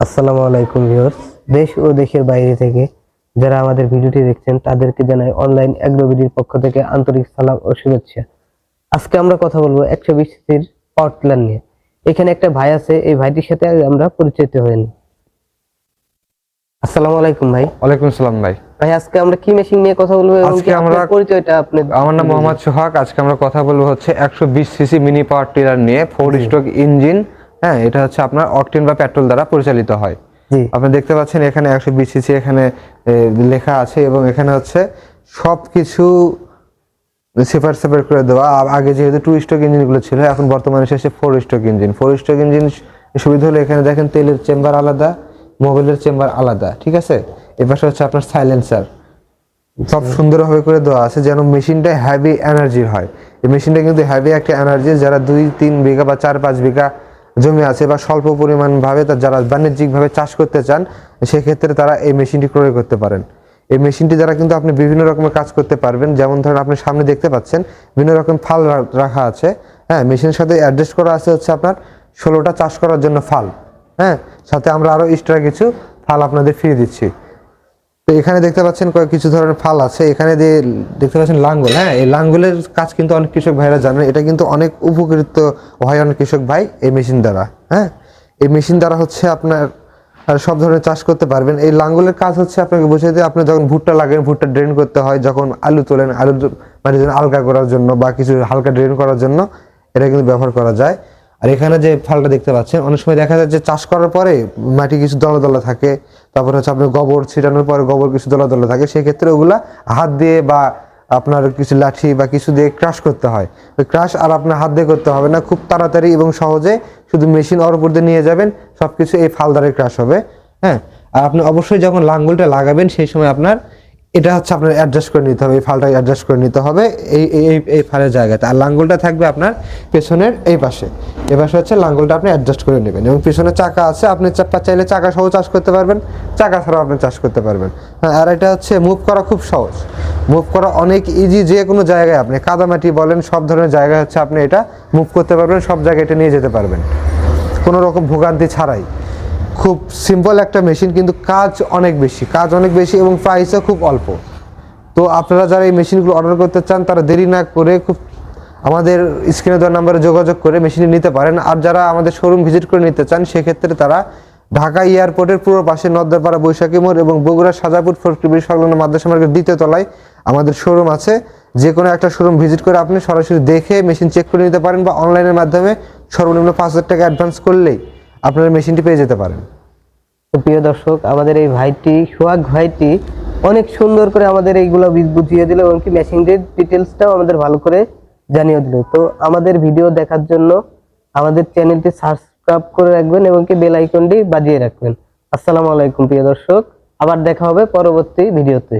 আসসালামু আলাইকুম ভিউয়ার্স, দেশ ও দেশের বাইরে থেকে যারা আমাদের ভিডিওটি দেখছেন তাদেরকে জানাই অনলাইন এগ্রোবিডির পক্ষ থেকে আন্তরিক সালাম ও শুভেচ্ছা। আজকে আমরা কথা বলবো 120 সিসির পাওয়ার টিলার নিয়ে। এখানে একটা ভাই আছে, এই ভাইটির সাথে আমরা পরিচিত হয়ে নিই। আসসালামু আলাইকুম ভাই। ওয়ালাইকুম সালাম ভাই। ভাই আজকে আমরা কি মেশিন নিয়ে কথা বলবো এবং আজকে কি আমরা আপনার পরিচয়টা আপনি? আমার নাম মোহাম্মদ সোহাগ। আজকে আমরা কথা বলবো হচ্ছে 120 সিসি মিনি পাওয়ার টিলার নিয়ে, 4 স্ট্রোক ইঞ্জিন। হ্যাঁ, এটা হচ্ছে আপনার অকটেন বা পেট্রোল দ্বারা পরিচালিত হয়। জি, আপনি দেখতে পাচ্ছেন এখানে 120 সিসি এখানে লেখা আছে এবং এখানে হচ্ছে সবকিছু সেপারেট করে দেওয়া। আগে যেহেতু 2 স্ট্রোক ইঞ্জিনগুলো ছিল, এখন বর্তমানে এসেছে 4 স্ট্রোক ইঞ্জিন। 4 স্ট্রোক ইঞ্জিন সুবিধা হলো এখানে দেখেন তেলের চেম্বার আলাদা, মোবিলের চেম্বার আলাদা, ঠিক আছে। এপাশে হচ্ছে আপনার সাইলেন্সার, সব সুন্দরভাবে করে দেওয়া আছে যেন মেশিনটা হেভি এনার্জির হয়। এই মেশিনটা কিন্তু হেভি একটা এনার্জি, যারা 2-3 বিঘা বা 4-5 বিঘা জমি আছে বা স্বল্প পরিমাণ ভাবে যারা বাণিজ্যিকভাবে চাষ করতে চান, সেক্ষেত্রে তারা এই মেশিনটি ক্রয় করতে পারেন। এই মেশিনটি দ্বারা কিন্তু আপনি বিভিন্ন রকমের কাজ করতে পারবেন। যেমন ধরেন আপনি সামনে দেখতে পাচ্ছেন বিভিন্ন রকম ফাল রাখা আছে। হ্যাঁ, মেশিনের সাথে অ্যাডজাস্ট করা আছে হচ্ছে আপনার 16টা চাষ করার জন্য ফাল। হ্যাঁ, সাথে আমরা আরো এক্সট্রা কিছু ফাল আপনাদের ফ্রি দিচ্ছি। তো এখানে দেখতে পাচ্ছেন কিছু ধরনের ফাল আছে। এখানে দিয়ে দেখতে পাচ্ছেন লাঙ্গল। হ্যাঁ, এই লাঙ্গলের কাজ কিন্তু অনেক কৃষক ভাইরা জানেন, এটা কিন্তু অনেক উপকৃত হয় অনেক কৃষক ভাই এই মেশিন দ্বারা। হ্যাঁ, এই মেশিন দ্বারা হচ্ছে আপনার সব ধরনের চাষ করতে পারবেন। এই লাঙ্গলের কাজ হচ্ছে আপনাকে বুঝিয়ে দিয়ে, আপনি যখন ভুট্টা লাগেন, ভুট্টা ড্রেন করতে হয়, যখন আলু তোলেন, আলু মানে আলগা করার জন্য বা কিছু হালকা ড্রেন করার জন্য এটা কিন্তু ব্যবহার করা যায়। আর এখানে যে ফালটা দেখতে পাচ্ছেন, অনেক সময় দেখা যায় যে চাষ করার পরে মাটি কিছু দলা দলা থাকে, তারপর হচ্ছে আপনার গোবর ছিটানোর পরে গোবর কিছু দলা দলা থাকে, সেক্ষেত্রে ওগুলা হাত দিয়ে বা আপনার কিছু লাঠি বা কিছু দিয়ে ক্রাশ করতে হয়। ওই ক্রাশ আর আপনার হাত দিয়ে করতে হবে না, খুব তাড়াতাড়ি এবং সহজে শুধু মেশিন ওর উপর দিয়ে নিয়ে যাবেন, সবকিছু এই ফাল দ্বারা ক্রাশ হবে। হ্যাঁ, আর আপনি অবশ্যই যখন লাঙ্গলটা লাগাবেন সেই সময় আপনার এটা হচ্ছে আপনার অ্যাডজাস্ট করে নিতে হবে, এই ফালটা অ্যাডজাস্ট করে নিতে হবে এই এই এই ফালের জায়গাতে। আর লাঙ্গলটা থাকবে আপনার পেছনের এই পাশে, এই পাশে হচ্ছে লাঙ্গলটা আপনি অ্যাডজাস্ট করে নেবেন। এবং পিছনে চাকা আছে, আপনি চাইলে চাকা সহ চাষ করতে পারবেন, চাকা ছাড়াও আপনি চাষ করতে পারবেন। হ্যাঁ, আর এটা হচ্ছে মুভ করা খুব সহজ, মুভ করা অনেক ইজি। যে কোনো জায়গায় আপনি কাদামাটি বলেন, সব ধরনের জায়গায় হচ্ছে আপনি এটা মুভ করতে পারবেন, সব জায়গায় এটা নিয়ে যেতে পারবেন কোনো রকম ভোগান্তি ছাড়াই। খুব সিম্পল একটা মেশিন, কিন্তু কাজ অনেক বেশি এবং প্রাইসও খুব অল্প। তো আপনারা যারা এই মেশিনগুলো অর্ডার করতে চান, তারা দেরি না করে খুব আমাদের স্ক্রিনে দেওয়া নাম্বারে যোগাযোগ করে মেশিনটি নিতে পারেন। আর যারা আমাদের শোরুম ভিজিট করে নিতে চান, সেক্ষেত্রে তারা ঢাকা এয়ারপোর্টের পুরো পাশে নদ্দারপাড়া বৈশাখী মোড় এবং বগুড়া সাজাপুর ফোর্টক্রিবির সংলগ্ন মাদ্রাসা মার্কেট 2য় তলায় আমাদের শোরুম আছে। যে কোনো একটা শোরুম ভিজিট করে আপনি সরাসরি দেখে মেশিন চেক করে নিতে পারেন, বা অনলাইনের মাধ্যমে সর্বনিম্ন 5,000 টাকা অ্যাডভান্স করলেই আপনারা মেশিনটি পেয়ে যেতে পারেন। তো প্রিয় দর্শক, আমাদের এই ভাইটি সোহাগ ভাইটি অনেক সুন্দর করে আমাদের এইগুলো বুঝিয়ে দিল এবং কি মেশিনের ডিটেলসটাও আমাদের ভালো করে জানিয়ে দিল। তো আমাদের ভিডিও দেখার জন্য আমাদের চ্যানেলটি সাবস্ক্রাইব করে রাখবেন এবং কি বেল আইকনটি বাজিয়ে রাখবেন। আসসালামু আলাইকুম প্রিয় দর্শক, আবার দেখা হবে পরবর্তী ভিডিওতে।